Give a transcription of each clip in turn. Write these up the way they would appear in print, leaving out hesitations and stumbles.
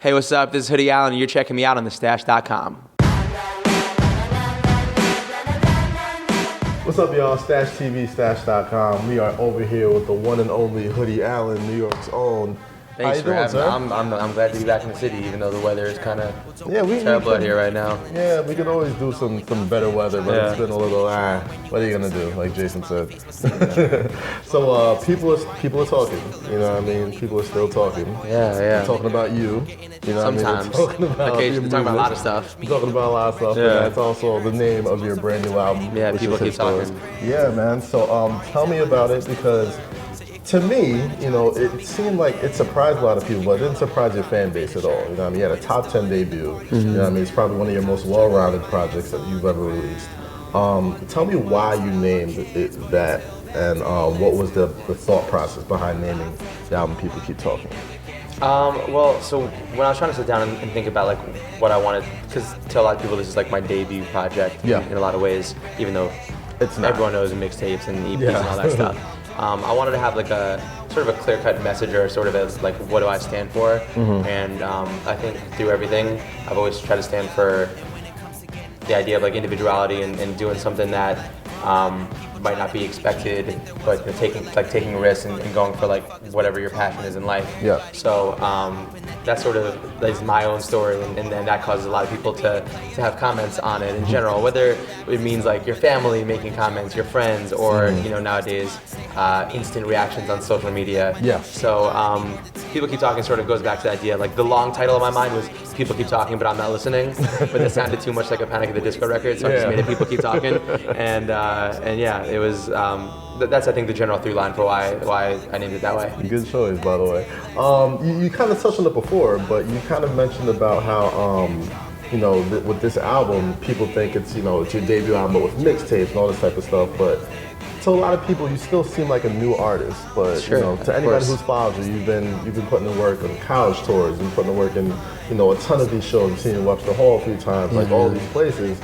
Hey, what's up? This is Hoodie Allen, and you're checking me out on thestash.com. What's up, y'all? Stash TV, stash.com. We are over here with the one and only Hoodie Allen, New York's own. Thanks How you doing, sir? I'm glad to be back in the city, even though the weather is kind of terrible out here right now. Yeah, we could always do some better weather, but it's been a little, what are you gonna do, like Jason said. So people are talking, you know what I mean? People are still talking. Yeah. They're talking about you. You know Sometimes. what I mean? Talking about Occasionally talking about a lot of stuff. Talking about a lot of stuff, and that's also the name of your brand new album. Yeah, People Keep Talkin. Yeah, man. So tell me about it, because to me, you know, it seemed like it surprised a lot of people, but it didn't surprise your fan base at all. You know what I mean? You had a top 10 debut. You know what I mean? It's probably one of your most well-rounded projects that you've ever released. Tell me why you named it that, and what was the thought process behind naming the album People Keep Talkin? So when I was trying to sit down and think about like what I wanted, because to a lot of people this is like my debut project in a lot of ways, even though everyone knows mixtapes and EPs and all that stuff. I wanted to have like a sort of a clear-cut message, or sort of as like what do I stand for, and I think through everything I've always tried to stand for the idea of like individuality and doing something that might not be expected, but taking risks and going for like whatever your passion is in life. Yeah. So that sort of is my own story, and then that causes a lot of people to have comments on it in general, whether it means like your family making comments, your friends, or you know, nowadays instant reactions on social media. Yeah. So People Keep Talking sort of goes back to the idea, like the long title of my mind was People Keep Talking But I'm Not Listening, but it sounded too much like a Panic at the Disco record, so I just made it People Keep Talking, and yeah, it was that's I think the general through line for why I named it that way. Good choice, by the way. You kind of touched on it before, but you kind of mentioned about how you know, with this album, people think it's, you know, it's your debut album, but with mixtapes and all this type of stuff, but to a lot of people, you still seem like a new artist. But you know, to anybody who's followed you, you've been putting in work on college tours, and putting in work in, you know, a ton of these shows. You've seen you in Webster Hall a few times, like all these places.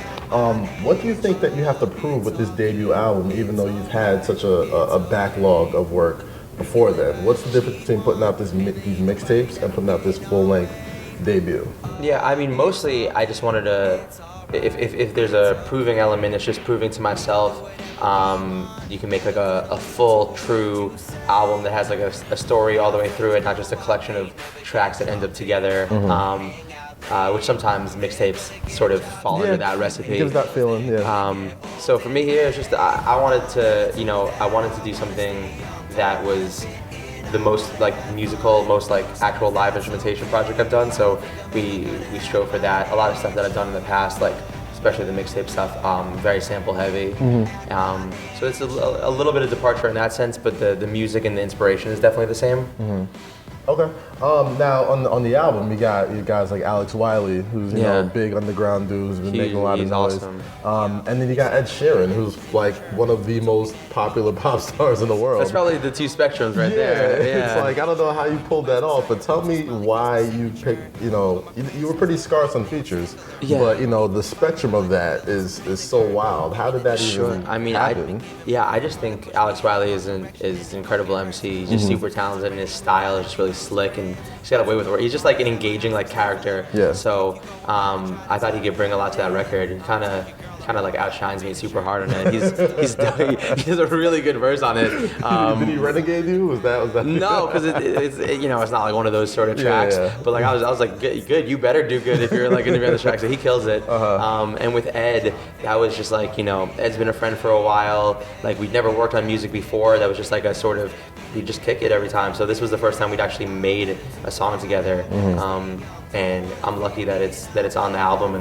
What do you think that you have to prove with this debut album, even though you've had such a backlog of work before then? What's the difference between putting out these mixtapes and putting out this full-length debut? Yeah, I mean, mostly I just wanted to, if there's a proving element, it's just proving to myself you can make like a full, true album that has like a story all the way through it, not just a collection of tracks that end up together, which sometimes mixtapes sort of fall into that recipe. It gives that feeling, So for me here, it's just I wanted to do something that was the most like musical, most like actual live instrumentation project I've done. So we strove for that. A lot of stuff that I've done in the past, like especially the mixtape stuff, very sample heavy. So it's a little bit of departure in that sense, but the music and the inspiration is definitely the same. Okay. Now on the album, you got you guys like Alex Wiley, who's you know, big underground dude who's been making a lot of noise. Awesome. And then you got Ed Sheeran, who's like one of the most popular pop stars in the world. That's probably the two spectrums right there. Yeah. It's like, I don't know how you pulled that off, but tell me why you picked. You know, you were pretty scarce on features, but you know the spectrum of that is so wild. How did that even happen? I just think Alex Wiley is an incredible MC. He's just super talented, and his style is just really slick, and he's got a way with it. He's just like an engaging like character. Yeah. So I thought he could bring a lot to that record, and kind of like outshines me super hard on it. He has a really good verse on it. Did he renegade you? Was that? No, because it's you know, it's not like one of those sort of tracks. But like I was like, good, you better do good if you're like gonna be on this track. So he kills it. And with Ed, that was just like, you know, Ed's been a friend for a while. Like we'd never worked on music before. That was just like a sort of, we just kick it every time. So this was the first time we'd actually made a song together. And I'm lucky that it's on the album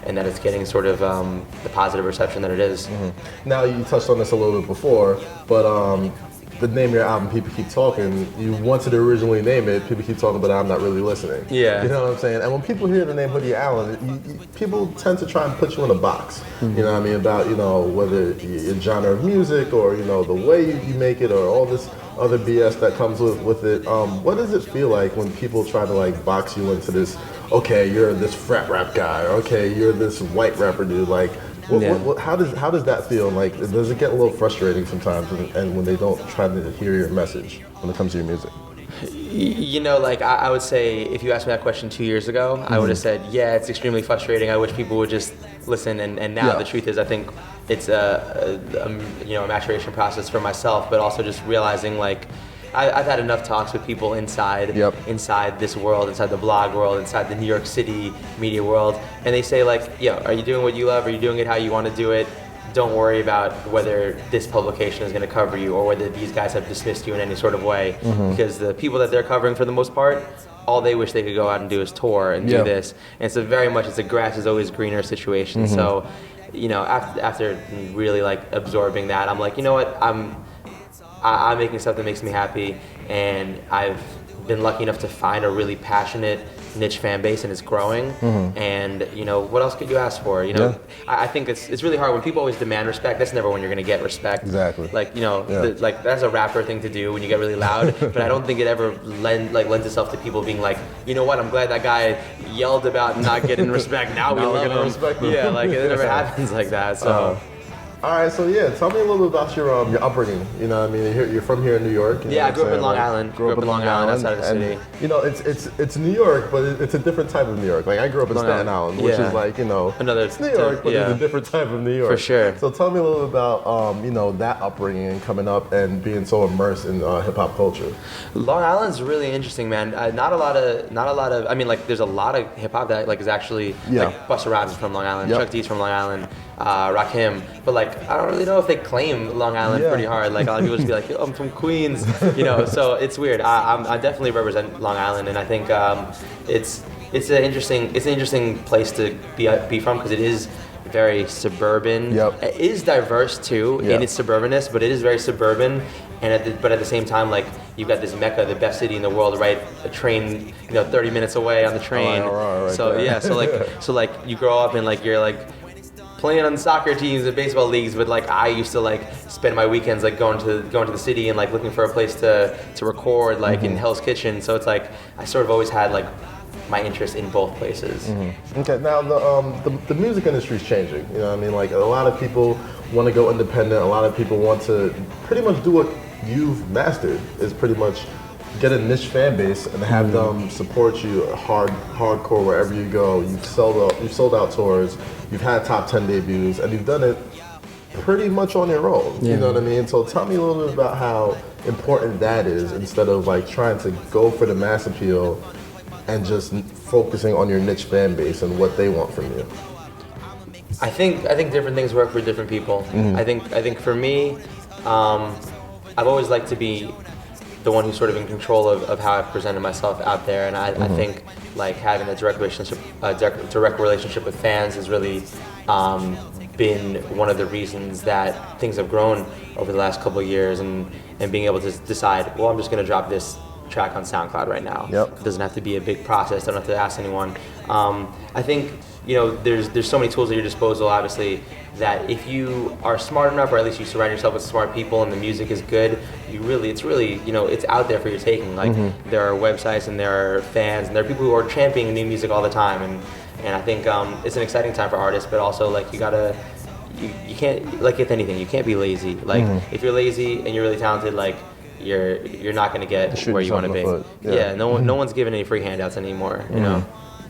and that it's getting sort of the positive reception that it is. Now, you touched on this a little bit before, but the name of your album, People Keep Talking, you wanted to originally name it People Keep Talking But I'm Not Really Listening. Yeah. You know what I'm saying? And when people hear the name Hoodie Allen, people tend to try and put you in a box. You know what I mean? About, you know, whether your genre of music, or, you know, the way you make it, or all this other BS that comes with it. What does it feel like when people try to like box you into this, okay, you're this frat rap guy, or okay, you're this white rapper dude, like, how does that feel? Like, does it get a little frustrating sometimes, and when they don't try to hear your message when it comes to your music? You know, like I would say, if you asked me that question 2 years ago, I would have said, yeah, it's extremely frustrating. I wish people would just listen. And now the truth is, I think it's a maturation process for myself, but also just realizing like I've had enough talks with people inside this world, inside the blog world, inside the New York City media world, and they say like, are you doing what you love? Are you doing it how you want to do it? Don't worry about whether this publication is going to cover you or whether these guys have dismissed you in any sort of way, because the people that they're covering, for the most part, all they wish they could go out and do is tour and do this. And it's a grass is always greener situation. So, after really like absorbing that, I'm like, you know what, I'm making stuff that makes me happy, and I've been lucky enough to find a really passionate niche fan base, and it's growing. And what else could you ask for? I think it's really hard when people always demand respect. That's never when you're going to get respect. Exactly. Like like that's a rapper thing to do when you get really loud. But I don't think it ever lends itself to people being like, you know what? I'm glad that guy yelled about not getting respect. Now we love him. Respect him. Yeah, like it never happens like that. So. All right, so tell me a little bit about your upbringing. You know, I mean, you're from here in New York. I grew up in Long Island. Grew up in Long Island, outside of the city. It's New York, but it's a different type of New York. Like I grew up in Staten Island, which is like it's New York, but it's a different type of New York. For sure. So tell me a little about that upbringing and coming up and being so immersed in hip hop culture. Long Island's really interesting, man. Not a lot of. I mean, like there's a lot of hip hop that like is actually like Busta Rhymes is from Long Island, Chuck D's from Long Island. Rakim, but like I don't really know if they claim Long Island pretty hard. Like a lot of people just be like, I'm from Queens, So it's weird. I definitely represent Long Island, and I think it's an interesting place to be from because it is very suburban. It is diverse too in its suburbanness, but it is very suburban. And but at the same time, like you've got this Mecca, the best city in the world, right? A train, 30 minutes away on the train. So like you grow up and like you're like playing on soccer teams and baseball leagues, but like I used to like spend my weekends like going to the city and like looking for a place to record like in Hell's Kitchen. So it's like I sort of always had like my interest in both places. Okay, now the music industry is changing. You know what I mean? Like a lot of people want to go independent. A lot of people want to pretty much do what you've mastered, is pretty much get a niche fan base and have them support you hardcore wherever you go. You've sold out tours, you've had top 10 debuts, and you've done it pretty much on your own. You know what I mean? So tell me a little bit about how important that is, instead of like trying to go for the mass appeal and just focusing on your niche fan base and what they want from you. I think different things work for different people. I think for me, I've always liked to be the one who's sort of in control of how I've presented myself out there, and I think like having a direct relationship with fans has really been one of the reasons that things have grown over the last couple of years, and being able to decide, well, I'm just going to drop this track on SoundCloud right now. It doesn't have to be a big process. I don't have to ask anyone. I think there's so many tools at your disposal, obviously, that if you are smart enough, or at least you surround yourself with smart people and the music is good, it's really it's out there for your taking. Like there are websites and there are fans and there are people who are championing new music all the time, and I think it's an exciting time for artists, but also like you can't, like with anything, you can't be lazy. Like if you're lazy and you're really talented, like you're not going to get where you want to be. No one's giving any free handouts anymore,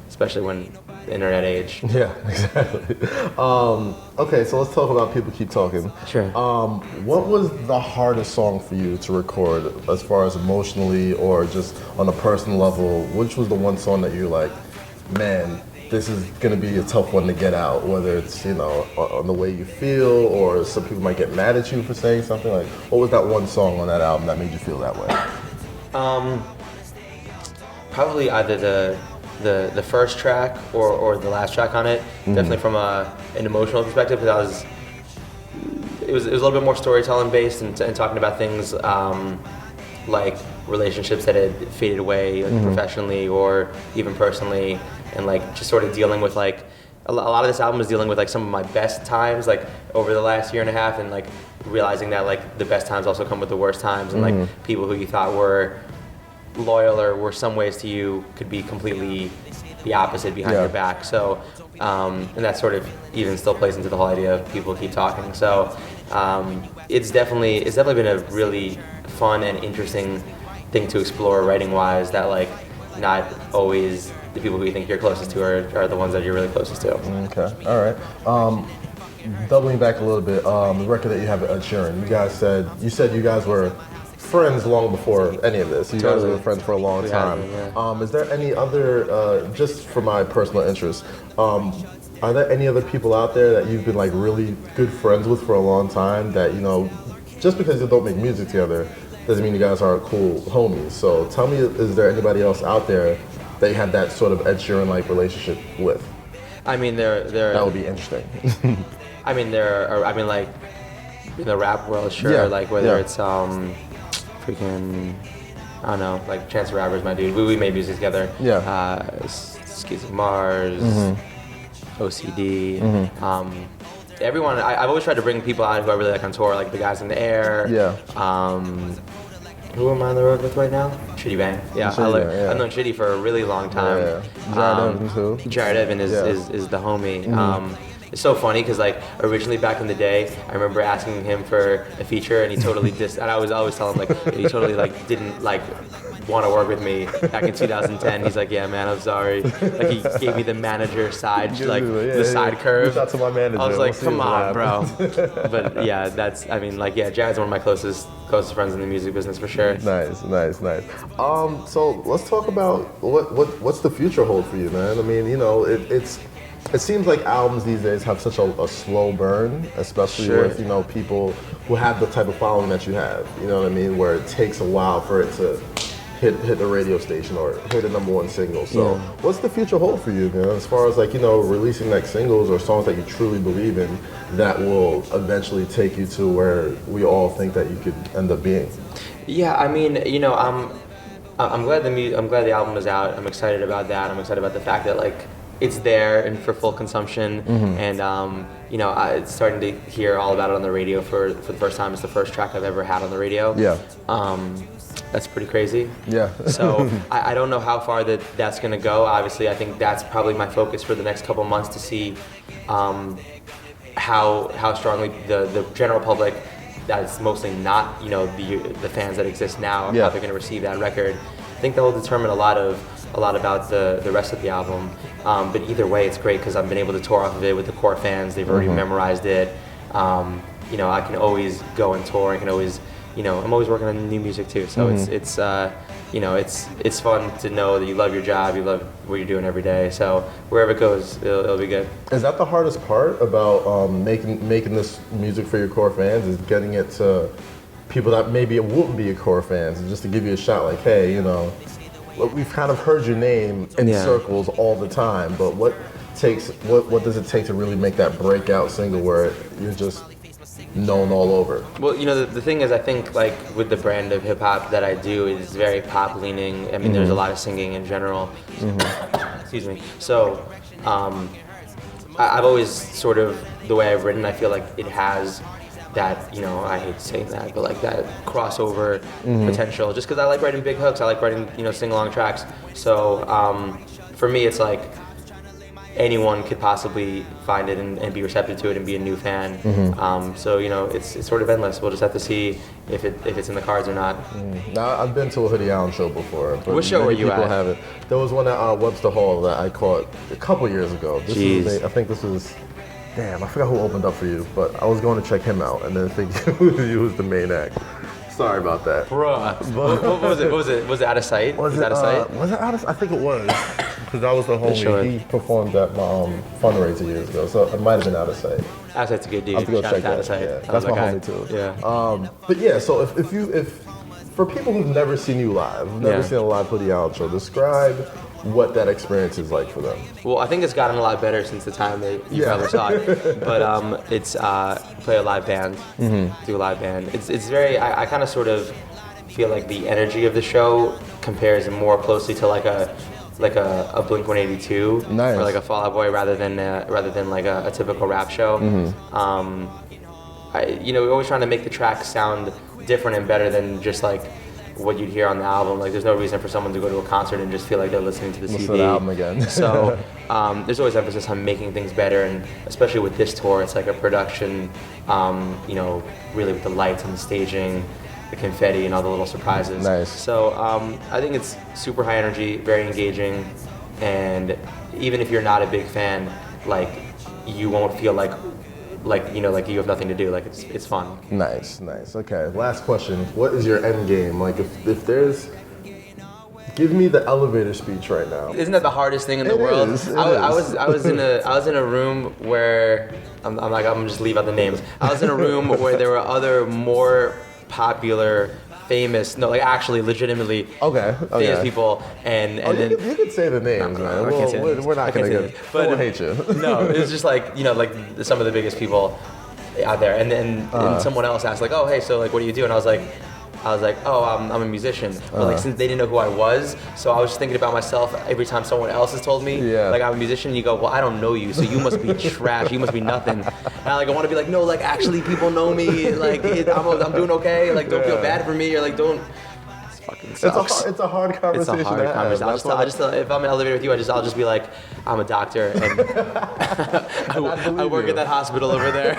especially when the internet age. Yeah, exactly. Okay, so let's talk about People Keep Talkin. Sure. What was the hardest song for you to record, as far as emotionally or just on a personal level? Which was the one song that you're like, man, this is gonna be a tough one to get out, whether it's on the way you feel, or some people might get mad at you for saying something? Like, what was that one song on that album that made you feel that way? Probably either the first track or the last track on it. Definitely from an emotional perspective, because it was a little bit more storytelling based and talking about things like relationships that had faded away, like professionally or even personally, and like just sort of dealing with like a lot of this album is dealing with like some of my best times like over the last year and a half, and like realizing that like the best times also come with the worst times, and like people who you thought were loyal or were some ways to you could be completely the opposite behind your back. So and that sort of even still plays into the whole idea of People Keep Talking. So it's definitely been a really fun and interesting thing to explore writing-wise that like not always the people who you think you're closest to are the ones that you're really closest to. Okay, all right. Doubling back a little bit, the record that you have with Ed Sheeran, you said you guys were friends long before any of this. You guys were friends for a long time. Is there any other, just for my personal interest, are there any other people out there that you've been like really good friends with for a long time that, you know, just because you don't make music together doesn't mean you guys aren't cool homies? So tell me, is there anybody else out there that you had that sort of Ed Sheeran-like relationship with? I mean, there. That would be interesting. I mean, like in the rap world, sure. Yeah. Like whether it's freaking, I don't know, like Chance the Rapper's my dude. We made music together. Yeah. Skis of Mars, OCD. Everyone. I've always tried to bring people out who I really like on tour, like the guys in the Air. Yeah. Who am I on the road with right now? Shitty Bang. Yeah, I've known Shitty for a really long time. Yeah. Jared Evans too. Jared Evans is the homie. It's so funny because like originally back in the day, I remember asking him for a feature and he totally and I was always telling him like he totally like didn't like want to work with me back in 2010. He's like, yeah, man, I'm sorry. Like he gave me the manager side, like the side curve. Reach out to my manager. I was like, come on, bro. But yeah, Jared's one of my closest friends in the music business for sure. Nice. So let's talk about what's the future hold for you, man. I mean, you know, it seems like albums these days have such a slow burn, especially with, you know, people who have the type of following that you have. You know what I mean? Where it takes a while for it to hit the radio station or hit a #1 single. So what's the future hold for you, man? As far as like, you know, releasing like singles or songs that you truly believe in that will eventually take you to where we all think that you could end up being. Yeah, I mean, you know, I'm glad the album is out. I'm excited about that. I'm excited about the fact that like it's there and for full consumption, and you know, it's starting to hear all about it on the radio for the first time. It's the first track I've ever had on the radio. Yeah. That's pretty crazy. Yeah. So I don't know how far that's gonna go. Obviously, I think that's probably my focus for the next couple months to see how strongly the general public, that's mostly not, you know, the fans that exist now, how they're gonna receive that record. I think that will determine a lot about the rest of the album. But either way, it's great because I've been able to tour off of it with the core fans. They've already memorized it. You know, I can always go and tour. I can always, you know, I'm always working on new music too. So it's you know, it's fun to know that you love your job, you love what you're doing every day. So wherever it goes, it'll be good. Is that the hardest part about making this music for your core fans? Is getting it to people that maybe it wouldn't be your core fans, and just to give you a shot, like, hey, you know, we've kind of heard your name in circles all the time, but what does it take to really make that breakout single where you're just known all over? Well, you know, the thing is, I think like with the brand of hip hop that I do is very pop leaning. I mean, there's a lot of singing in general. Excuse me. So I've always sort of, the way I've written, I feel like it has that, you know, I hate saying that, but like that crossover potential, just because I like writing big hooks. I like writing, you know, sing-along tracks. So for me, it's like anyone could possibly find it and be receptive to it and be a new fan. So, you know, it's sort of endless. We'll just have to see if it's in the cards or not. Now, I've been to a Hoodie Allen show before. But what show were you at? Haven't. There was one at Webster Hall that I caught a couple years ago. I think this was, damn, I forgot who opened up for you, but I was going to check him out and then think you was the main act. Sorry about that. Bruh. What was it? Was it Out of Sight? Was it Out of Sight? Was it Out of Sight? I think it was. Because that was the homie. He performed at my fundraiser years ago, so it might have been Out of Sight. Out of Sight's a good dude. I have to go check that. Yeah. That's my homie too. Yeah. But yeah, so if for people who've never seen you live, who've never seen a live Hoodie Allen show, describe what that experience is like for them. Well, I think it's gotten a lot better since the time that you probably saw it. But it's play a live band, do a live band. It's very, I kind of sort of feel like the energy of the show compares more closely to like a Blink-182 or like a Fall Out Boy rather than like a typical rap show. You know, we're always trying to make the tracks sound different and better than just like what you'd hear on the album. Like, there's no reason for someone to go to a concert and just feel like they're listening to the CD. To the album again. So there's always emphasis on making things better, and especially with this tour, it's like a production. You know, really with the lights and the staging, the confetti and all the little surprises. Nice. So I think it's super high energy, very engaging, and even if you're not a big fan, like you won't feel like you have nothing to do. Like it's fun. Nice. Okay, last question. What is your end game? Like if there's, give me the elevator speech right now. Isn't that the hardest thing in the world? I was in a room where I'm gonna just leave out the names. I was in a room where there were other more popular, famous, actually legitimately famous people, and then you could say the names, man. We're not gonna get. But we'll hate you. No, it was just like some of the biggest people out there, and then someone else asked like, oh hey, so like what do you do? And I was like, oh, I'm a musician. But like since they didn't know who I was, so I was just thinking about myself every time someone else has told me like I'm a musician. You go, well, I don't know you, so you must be trash. You must be nothing. And I want to be like, no, like actually people know me. Like I'm doing okay. Like don't feel bad for me, or like don't. This fucking sucks. It's a hard conversation. It's a hard conversation. I'll just if I'm in an elevator with you, I'll just be like, I'm a doctor and I work at that hospital over there.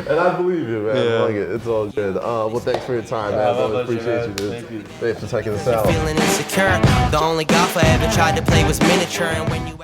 And I believe you, man. I like it. It's all good. Well, thanks for your time, man. I always appreciate you, dude. Thanks for checking this out. Feeling insecure. The only golf I ever tried to play was miniature, and when you